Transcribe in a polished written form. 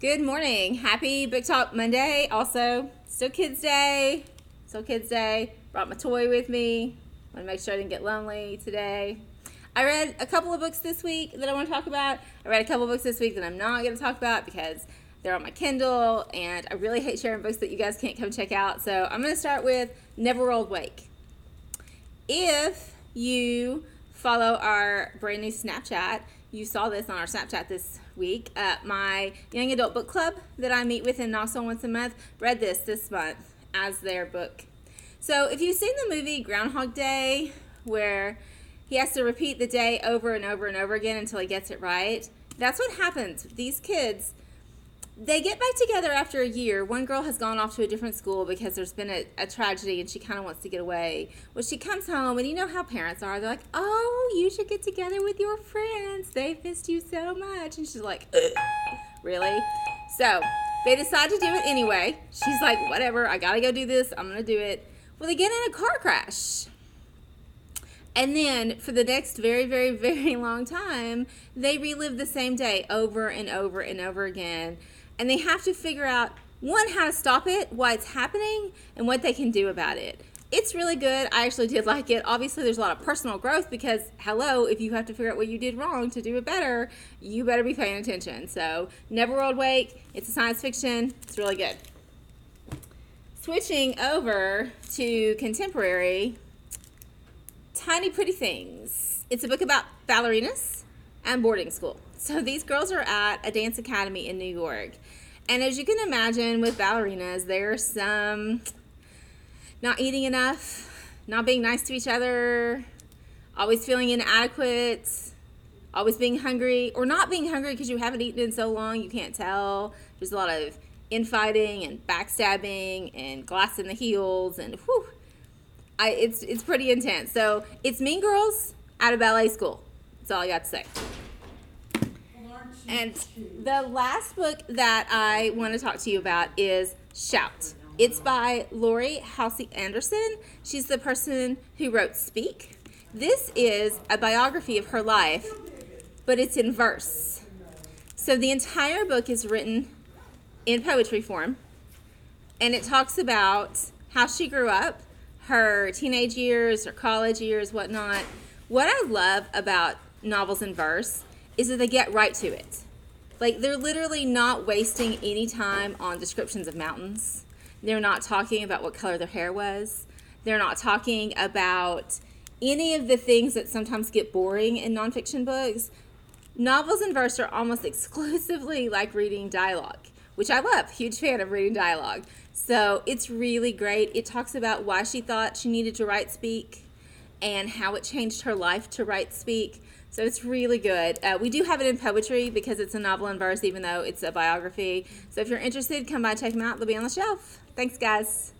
Good morning. Happy Book Talk Monday. Also, still Kids Day. Brought my toy with me. Want to make sure I didn't get lonely today. I read a couple of books this week that I want to talk about. I read a couple of books this week that I'm not going to talk about because they're on my Kindle, and I really hate sharing books that you guys can't come check out. So I'm going to start with Neverworld Wake. If you follow our brand new Snapchat, you saw this on our Snapchat this week. My young adult book club that I meet with in Knoxville once a month read this month as their book. So if you've seen the movie Groundhog Day, where he has to repeat the day over and over and over again until he gets it right, that's what happens. These kids, they get back together after a year. One girl has gone off to a different school because there's been a tragedy and she kind of wants to get away. Well, she comes home, and you know how parents are. They're like, oh, you should get together with your friends. They've missed you so much. And she's like, really? So they decide to do it anyway. She's like, whatever, I got to go do this. I'm going to do it. Well, they get in a car crash. And then for the next very, very, very long time, they relive the same day over and over and over again. And they have to figure out, one, how to stop it, why it's happening, and what they can do about it. It's really good. I actually did like it. Obviously, there's a lot of personal growth because, hello, if you have to figure out what you did wrong to do it better, you better be paying attention. So, Neverworld Wake, it's a science fiction. It's really good. Switching over to contemporary, Tiny Pretty Things. It's a book about ballerinas and boarding school. So these girls are at a dance academy in New York. And as you can imagine with ballerinas, there's some not eating enough, not being nice to each other, always feeling inadequate, always being hungry, or not being hungry because you haven't eaten in so long you can't tell. There's a lot of infighting and backstabbing and glass in the heels, and whew, it's pretty intense. So it's Mean Girls at a ballet school. That's all I got to say. And the last book that I want to talk to you about is Shout. It's by Lori Halsey Anderson. She's the person who wrote Speak. This is a biography of her life, but it's in verse. So the entire book is written in poetry form, and it talks about how she grew up, her teenage years, her college years, whatnot. What I love about novels in verse is that they get right to it. Like, they're literally not wasting any time on descriptions of mountains. They're not talking about what color their hair was. They're not talking about any of the things that sometimes get boring in nonfiction books. Novels in verse are almost exclusively like reading dialogue, which I love. Huge fan of reading dialogue. So it's really great. It talks about why she thought she needed to write Speak and how it changed her life to write Speak. So it's really good. We do have it in poetry because it's a novel in verse, even though it's a biography. So if you're interested, come by and check them out. They'll be on the shelf. Thanks, guys.